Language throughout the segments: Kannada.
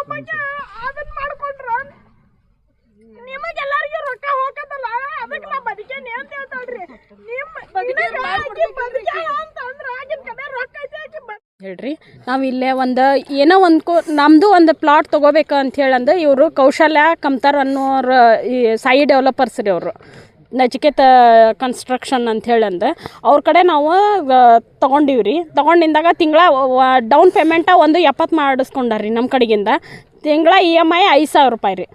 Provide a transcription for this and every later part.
ಒಬ್ಬಕ್ಕೆ ಅದನ್ನ ಮಾಡ್ಕೊಂಡ್ರ ನಿಮಗೆಲ್ಲರಿಗೂ ರೊಕ್ಕ ಹೋಗತ್ತಲ್ಲ ಅದಕ್ಕೆ ನಾ ಬದುಕೇನಿ ಅಂತ ಹೇಳ್ತಾಳ್ರಿ. ಹೇಳ್ರಿ ನಾವು ಇಲ್ಲೇ ಒಂದು ಏನೋ ಒಂದು ನಮ್ಮದು ಒಂದು ಪ್ಲಾಟ್ ತೊಗೋಬೇಕು ಅಂತ ಹೇಳಂದು ಇವರು ಕೌಶಲ್ಯ ಕಮ್ತಾರ್ ಅನ್ನೋರು ಈ ಸಾಯಿ ಡೆವಲಪರ್ಸ್ ರೀ ಅವರು ನಚಿಕೇತ ಕನ್ಸ್ಟ್ರಕ್ಷನ್ ಅಂತ ಹೇಳಂದು ಅವ್ರ ಕಡೆ ನಾವು ತೊಗೊಂಡಿವ್ರಿ. ತೊಗೊಂಡಿದ್ದಾಗ ತಿಂಗಳ ಡೌನ್ ಪೇಮೆಂಟ ಒಂದು 70 ಮಾಡಿಸ್ಕೊಂಡಾರ್ರಿ ನಮ್ಮ ಕಡೆಗಿಂದ. ತಿಂಗಳ EMI 5,000 ರೂಪಾಯಿ ರೀ.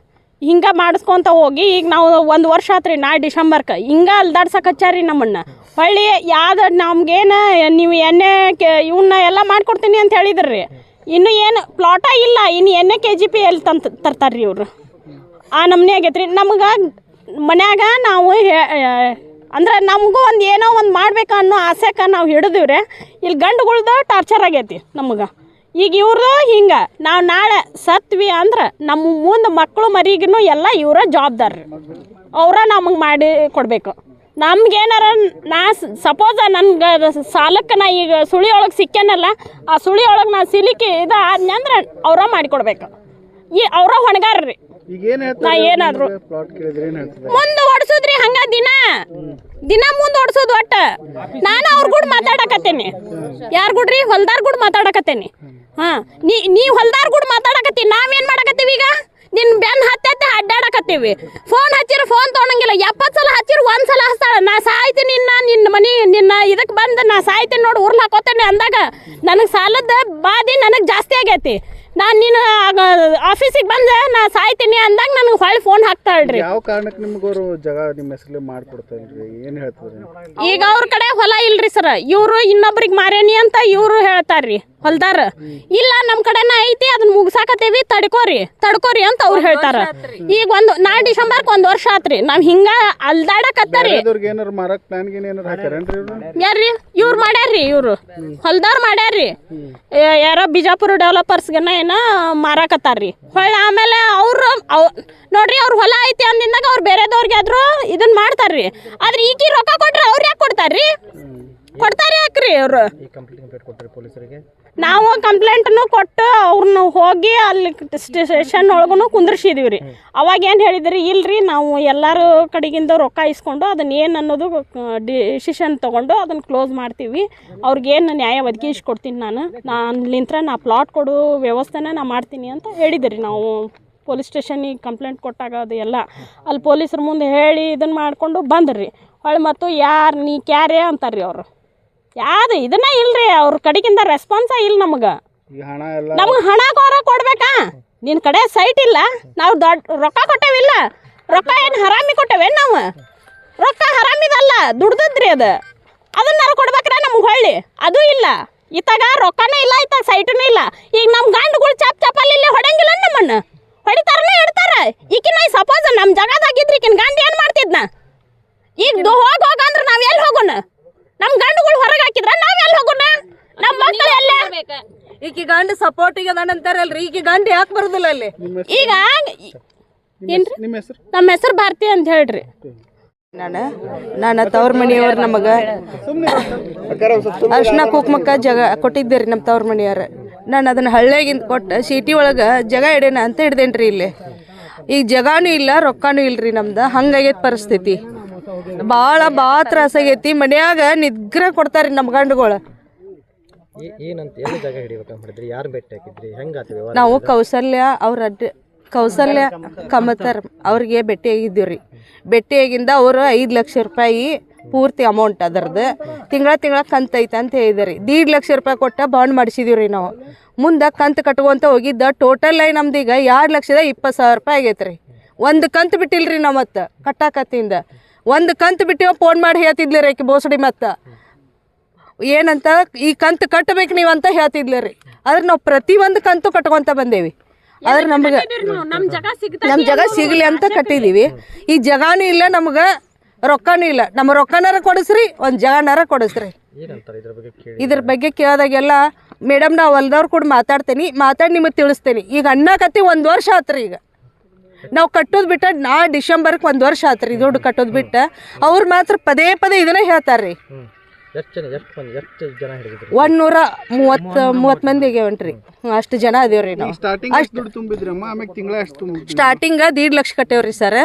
ಹಿಂಗೆ ಮಾಡಿಸ್ಕೊತ ಹೋಗಿ ಈಗ ನಾವು 1 ವರ್ಷ ಆತ್ರಿ ನಾ ಡಿಸೆಂಬರ್ಗೆ ಹಿಂಗೆ ಅಲ್ದಾಡ್ಸಕ್ಕೆ ಹಚ್ಚಾರಿ ನಮ್ಮನ್ನು. ಹೊಳ್ಳಿ ಯಾವ್ದು ನಮ್ಗೇನು ನೀವು ಎಣ್ಣೆ ಇವನ್ನ ಎಲ್ಲ ಮಾಡಿಕೊಡ್ತೀನಿ ಅಂತ ಹೇಳಿದ್ರಿ. ಇನ್ನು ಏನು ಪ್ಲಾಟ ಇಲ್ಲ, ಇನ್ನು ಎಣ್ಣೆ KGP ಎಲ್ಲಿ ತರ್ತಾರ್ರಿ ಇವರು. ಆ ನಮ್ನೆ ಆಗೈತೆ ರೀ ನಮ್ಗೆ ಮನ್ಯಾಗ. ನಾವು ಅಂದ್ರೆ ನಮಗೂ ಒಂದು ಏನೋ ಒಂದು ಮಾಡ್ಬೇಕು ಅನ್ನೋ ಆಸೆಗೆ ನಾವು ಹಿಡಿದಿವ್ರಿ. ಇಲ್ಲಿ ಗಂಡುಗಳ್ದು ಟಾರ್ಚರ್ ಆಗೈತಿ ನಮ್ಗೆ. ಈಗ ಇವ್ರದ್ದು ಹಿಂಗೆ ನಾವು ನಾಳೆ ಸತ್ವಿ ಅಂದ್ರೆ ನಮ್ಮ ಮುಂದೆ ಮಕ್ಕಳು ಮರಿಗೂ ಎಲ್ಲ ಇವರ ಜವಾಬ್ದಾರಿ. ಅವರ ನಮಗೆ ಮಾಡಿ ಕೊಡಬೇಕು. ನಮ್ಗೇನಾರ ನಾ ಸಪೋಸ ನನಗೆ ಸಾಲಕ್ಕೆ ನಾ ಈಗ ಸುಳಿ ಒಳಗೆ ಸಿಕ್ಕೇನಲ್ಲ, ಆ ಸುಳಿ ಒಳಗೆ ನಾ ಸಿಲಿಕಿ ಇದು ಆದ್ನಂದ್ರೆ ಅವರ ಮಾಡಿಕೊಡ್ಬೇಕು. ಈ ಅವರ ಹೊಣೆಗಾರ್ರಿ. ನಾ ಏನಾದ್ರು ಮುಂದೆ ಓಡಿಸೋದ್ರಿ ಹಂಗ ದಿನ ಮುಂದೆ ಓಡಿಸೋದು. ಒಟ್ಟು ನಾನು ಅವ್ರ ಕೂಡ ಮಾತಾಡಕತ್ತೇನಿ. ಯಾರು ಕೂಡ್ರಿ? ಹೊಲ್ದಾರ್ ಕೂಡ ಮಾತಾಡಕತ್ತೇನಿ. ಹಾಂ, ನೀವು ಹೊಲ್ದಾರ್ ಕೂಡ ಮಾತಾಡಕತ್ತೀನಿ. ನಾವೇನು ಮಾಡಕತ್ತೀವಿ ಈಗ? ನಿನ್ನ ಬೆನ್ನು ಹತ್ತೆ ಅಡ್ಡಾಡಕತ್ತೀವಿ. Phone ಹಚ್ಚಿರ phone ತೊಗೊಳಂಗಿಲ್ಲ. 70 ಸಲ ಹಚ್ಚಿರ 1 ಸಲ ಹಚ್ತಾಳ. ನಾ ಸಾಯ್ತೀನಿ, ನಿನ್ನ ಮನೆ ನಿನ್ನ ಇದಕ್ಕೆ ಬಂದು ನಾ ಸಾಯ್ತೀನಿ ನೋಡಿ ಉರ್ಲು ಹಾಕೋತೇನೆ ಅಂದಾಗ ನನಗೆ ಸಾಲದ ಬಾಧಿ ನನಗೆ ಜಾಸ್ತಿ ಆಗೈತಿ. ನಾನು ನೀನು ಆಫೀಸಿಗೆ ಬಂದೆ ನಾ ಸಾಯ್ತೀನಿ ಅಂದಾಗ ನನಗೆ ಹೊಳ್ಳಿ ಫೋನ್ ಹಾಕ್ತಾಳ್ರಿ. ಯಾವ ಕಾರಣಕ್ಕೆ ನಿಮ್ಗೆ ಅವರು ಜಾಗ ನಿಮ್ಮ ಹೆಸರಲ್ಲಿ ಮಾಡ್ಕೊಡ್ತಾಯಿಲ್ರಿ? ಏನು ಹೇಳ್ತಾರೆ? ಈಗ ಅವ್ರ ಕಡೆ ಹೊಲ ಇಲ್ರಿ ಸರ್. ಇವರು ಇನ್ನೊಬ್ರಿಗೆ ಮಾರೇನಿ ಅಂತ ಇವರು ಹೇಳ್ತಾರ್ರಿ ಹೊಲ್ದಾರ. ಇಲ್ಲ ನಮ್ಮ ಕಡೆನ ಐತಿ, ಅದನ್ನ ಮುಗಿಸಾಕತ್ತೇವಿ, ತಡ್ಕೋರಿ ಅಂತ ಅವ್ರು ಹೇಳ್ತಾರ. ಈಗ ನಾ ಡಿಸೆಂಬರ್ಗೆ 1 ವರ್ಷ ಆತ್ರಿ ನಾವು ಹಿಂಗ ಅಲ್ದಾಡಕತ್ತರಿ. ಯಾರ್ರಿ ಇವ್ರು ಮಾಡ್ಯಾರ್ರಿ? ಇವ್ರು ಹೊಲ್ದಾರ್ ಮಾಡ್ಯಾರ್ರಿ. ಯಾರೋ ಬಿಜಾಪುರ ಡೆವಲಪರ್ಸ್ಗನ ಏನ ಮಾರಾಕತ್ತಾರ್ರಿ. ಹೊಳ್ಳಿ ಆಮೇಲೆ ಅವ್ರು ನೋಡ್ರಿ ಅವ್ರ ಹೊಲ ಐತಿ ಅಂದಿಂದಾಗ ಅವ್ರು ಬೇರೆದವ್ರಿಗೆ ಆದ್ರೂ ಇದನ್ನ ಮಾಡ್ತಾರ್ರಿ. ಆದ್ರೆ ಈಗ ರೊಕ್ಕ ಕೊಟ್ರೆ ಅವ್ರು ಯಾಕೆ ಕೊಡ್ತಾರ್ರಿ? ಕೊಡ್ತಾರೆ ಯಾಕ್ರಿ ಅವರು? ನಾವು ಕಂಪ್ಲೇಂಟ್ನು ಕೊಟ್ಟು ಅವ್ರನ್ನ ಹೋಗಿ ಅಲ್ಲಿ ಸ್ಟೇಷನ್ ಒಳಗೂ ಕುಂದ್ರಿಸಿದೀವಿ ರೀ. ಅವಾಗ ಏನು ಹೇಳಿದ್ರಿ? ಇಲ್ರಿ ನಾವು ಎಲ್ಲರ ಕಡೆಗಿಂದ ರೊಕ್ಕ ಇಸ್ಕೊಂಡು ಅದನ್ನ ಏನು ಅನ್ನೋದು ಡಿಸಿಷನ್ ತೊಗೊಂಡು ಅದನ್ನು ಕ್ಲೋಸ್ ಮಾಡ್ತೀವಿ. ಅವ್ರಿಗೇನು ನ್ಯಾಯ ಒದಗಿಸ್ಕೊಡ್ತೀನಿ ಅಲ್ಲಿಂತ್ರ ನಾ ಪ್ಲಾಟ್ ಕೊಡು ವ್ಯವಸ್ಥೆನ ನಾ ಮಾಡ್ತೀನಿ ಅಂತ ಹೇಳಿದ್ರಿ. ನಾವು ಪೊಲೀಸ್ ಸ್ಟೇಷನಿಗೆ ಕಂಪ್ಲೇಂಟ್ ಕೊಟ್ಟಾಗ ಅದು ಎಲ್ಲ ಅಲ್ಲಿ ಪೊಲೀಸ್ರ ಮುಂದೆ ಹೇಳಿ ಇದನ್ನು ಮಾಡಿಕೊಂಡು ಬಂದ್ರಿ. ಹೊಳ್ಳಿ ಮತ್ತು ಯಾರು ನೀ ಕ್ಯಾರೇ ಅಂತಾರ್ರಿ ಅವರು. ಯಾವುದು ಇದನ್ನ ಇಲ್ರಿ, ಅವ್ರ ಕಡೆಗಿಂದ ರೆಸ್ಪಾನ್ಸ ಇಲ್ಲ ನಮ್ಗೆ. ಹಣ ಕೊಡ್ಬೇಕಾ? ನಿನ್ನ ಕಡೆ ಸೈಟ್ ಇಲ್ಲ, ನಾವು ದೊಡ್ಡ ರೊಕ್ಕ ಕೊಟ್ಟೇವಿಲ್ಲ. ರೊಕ್ಕ ಏನು ಹರಾಮಿ ಕೊಟ್ಟೇವೇನು? ನಾವು ರೊಕ್ಕ ಹರಾಮಿದಲ್ಲ, ದುಡ್ದದ್ರಿ ಅದನ್ನಾರು ಕೊಡ್ಬೇಕ್ರೆ ನಮ್ಗೆ ಹೊಳ್ಳಿ. ಅದು ಇಲ್ಲ. ಇತ್ತಾಗ ರೊಕ್ಕನೇ ಇಲ್ಲ, ಇತ್ತಾಗ ಸೈಟೂ ಇಲ್ಲ. ಈಗ ನಮ್ಮ ಗಂಡುಗಳು ಚಪ್ಪಲ್ಲಿ ಇಲ್ಲೇ ಹೊಡಂಗಿಲ್ಲ, ನಮ್ಮನ್ನು ಹೊಡಿತಾರನೇ ಇಡ್ತಾರ. ಈಕಿನ ಸಪೋಸ್ ನಮ್ಮ ಜಗದಾಗಿದ್ರಿ ಈಕಿನ ಗಂಡು ಏನು ಮಾಡ್ತಿದ್ನ? ಈಗ ಹೋಗಂದ್ರೆ ನಾವು ಎಲ್ಲಿ ಹೋಗೋಣ? ನಮ್ಮ ಗಂಡುಗಳು ಹೊರಗೆ ಹಾಕಿದ್ರ ನಾವ್ ಎಲ್ಲಿ ಹೋಗೋಣ? ನಮ್ಮ ಮಕ್ಕಳು ಎಲ್ಲ ಈಕಿ ಗಂಡು ಸಪೋರ್ಟಿಗೆ ಅಂತಾರಲ್ರಿ, ಈಕಿ ಗಂಡು ಯಾಕೆ ಬರುದಿಲ್ಲ ಅಲ್ಲಿ? ಈಗ ನಮ್ಮ ಹೆಸರು ಭಾರತಿ ಅಂತ ಹೇಳ್ರಿ. ನಾನು ತವ್ರ ಮನೆಯವ್ರು ನಮಗೆ ಅರ್ಶಿನ ಕುಕ್ಮಕ್ಕ ಜಾಗ ಕೊಟ್ಟಿದ್ದೀರಿ ನಮ್ಮ ತವ್ರ ಮನೆಯವ್ರು. ನಾನು ಅದನ್ನ ಹಳ್ಳಿಯಾಗಿಂದ ಕೊಟ್ಟು ಸಿಟಿ ಒಳಗೆ ಜಾಗ ಇಡೇನ ಅಂತ ಹಿಡ್ದೇನ್ರಿ. ಇಲ್ಲಿ ಈಗ ಜಾಗನೂ ಇಲ್ಲ, ರೊಕ್ಕನೂ ಇಲ್ರಿ. ನಮ್ದು ಹಂಗಾಗೈತೆ ಪರಿಸ್ಥಿತಿ. ಭಾಳ ತ್ರಾಸ ಆಗೈತಿ. ಮನ್ಯಾಗ ನಿಗ್ರಹ ಕೊಡ್ತಾರಿ ನಮ್ಮ ಗಂಡುಗಳು. ನಾವು ಕೌಸಲ್ಯ ಕಮತರ್ ಅವ್ರಿಗೆ ಭೇಟಿಯಾಗಿದ್ದೀವಿ ರೀ. ಭೇಟಿಯಾಗಿಂದ ಅವರು 5 ಲಕ್ಷ ರೂಪಾಯಿ ಪೂರ್ತಿ ಅಮೌಂಟ್ ಅದರದ್ದು ತಿಂಗಳ ಕಂತು ಐತೆ ಅಂತ ಹೇಳಿದ್ರಿ. 1.5 ಲಕ್ಷ ರೂಪಾಯಿ ಕೊಟ್ಟು ಬಾಂಡ್ ಮಾಡಿಸಿದೀವಿ ರೀ. ನಾವು ಮುಂದೆ ಕಂತು ಕಟ್ಕೊಂತ ಹೋಗಿದ್ದ ಟೋಟಲ್ ನಮ್ದು ಈಗ 2,20,000 ರೂಪಾಯಿ ಆಗೈತೆ ರೀ. ಒಂದು ಕಂತು ಬಿಟ್ಟಿಲ್ರಿ ನಾವು. ಮತ್ತು ಕಟ್ಟಾಕತ್ತಿಂದ ಒಂದು ಕಂತು ಬಿಟ್ಟಿವ ಫೋನ್ ಮಾಡಿ ಹೇಳ್ತಿದ್ಲಿ ರೀ ಆಕೆ ಬೋಸಡಿ. ಮತ್ತು ಏನಂತ ಈ ಕಂತು ಕಟ್ಟಬೇಕು ನೀವು ಅಂತ ಹೇಳ್ತಿದ್ಲಿ ರೀ. ಆದ್ರೆ ನಾವು ಪ್ರತಿಯೊಂದು ಕಂತು ಕಟ್ಕೊತ ಬಂದೇವಿ. ಆದ್ರೆ ನಮ್ಗೆ ನಮ್ಮ ಜಾಗ ಸಿಗಲಿ ಅಂತ ಕಟ್ಟಿದ್ದೀವಿ. ಈ ಜಾಗನೂ ಇಲ್ಲ, ನಮ್ಗೆ ರೊಕ್ಕನೂ ಇಲ್ಲ. ನಮ್ಮ ರೊಕ್ಕನಾರ ಕೊಡಿಸ್ರಿ, ಒಂದು ಜಾಗನಾರ ಕೊಡಿಸ್ರಿ. ಇದ್ರ ಬಗ್ಗೆ ಕೇಳಿದಾಗೆಲ್ಲ ಮೇಡಮ್ ನಾವು ಹೊಲ್ದವ್ರು ಕೂಡ ಮಾತಾಡಿ ನಿಮಗೆ ತಿಳಿಸ್ತೇನೆ. ಈಗ ಅನ್ನಕತ್ತಿ 1 ವರ್ಷ ಆತ್ರಿ. ಈಗ ನಾವು ಕಟ್ಟೋದು ಬಿಟ್ಟ ನಾ ಡಿಸೆಂಬರ್ಗೆ 1 ವರ್ಷ ಆತ್ರಿ ದುಡ್ಡು ಕಟ್ಟೋದು ಬಿಟ್ಟ. ಅವ್ರು ಮಾತ್ರ ಪದೇ ಇದನ್ನೇ ಹೇಳ್ತಾರೆ ರೀ. ಎಷ್ಟು ಜನ ಹಿಡಿದಿದ್ರು? 130 ಮಂದಿ ಆಗ್ಯಾವನ್ರಿ. ಅಷ್ಟು ಜನ ಅದೇವ್ರಿ ನಾವು. ಸ್ಟಾರ್ಟಿಂಗ್ ಎಷ್ಟು ದುಡ್ಡು ತುಂಬಿದ್ರಮ್ಮ? ಆಮೇಲೆ ತಿಂಗಳ ಎಷ್ಟು ತುಂಬಿದ್ರಿ? ಸ್ಟಾರ್ಟಿಂಗ್ 1.5 ಲಕ್ಷ ಕಟ್ಟೇವ್ರಿ ಸರ್.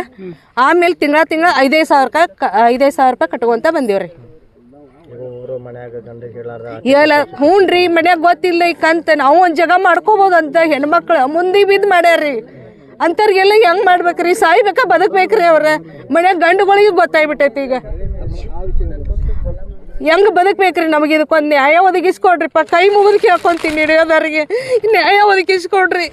ಆಮೇಲೆ ತಿಂಗಳ 5,000 ರೂಪಾಯಿ ಕಟ್ಕೊಂತ ಬಂದೇವ್ರಿ. ಊರು ಮನ್ಯಾಗ ಗಂಡ ಹೇಳಾರ ಹ್ಞೂನ್ರಿ, ಮನ್ಯಾಗ ಗೊತ್ತಿಲ್ಲ ಈ ಕಂತ ನಾವು ಒಂದು ಜಾಗ ಮಾಡ್ಕೋಬೋದಂತ ಹೆಣ್ಮಕ್ಳು ಮುಂದೆ ಬಿದ್ದು ಮಾಡ್ಯಾರ್ರಿ. ಅಂಥವ್ರಿಗೆಲ್ಲ ಹೆಂಗ್ ಮಾಡ್ಬೇಕ್ರಿ? ಸಾಯ್ಬೇಕಾ ಬದುಕ್ಬೇಕ್ರಿ? ಅವ್ರ ಮನ್ಯಾಗ ಗಂಡುಗಳಿಗೆ ಗೊತ್ತಾಗ್ಬಿಟ್ಟೈತಿ. ಈಗ ಹೆಂಗ್ ಬದುಕ್ಬೇಕ್ರಿ? ನಮಗೆ ಇದಕ್ಕೊಂದು ನ್ಯಾಯ ಒದಗಿಸ್ಕೊಡ್ರಿಪ್ಪ. ಕೈ ಮುಗಿದು ಕೇಳ್ಕೊಂತೀನಿ ಹಿಡಿಯೋದವ್ರಿಗೆ ನ್ಯಾಯ ಒದಗಿಸ್ಕೊಡ್ರಿ.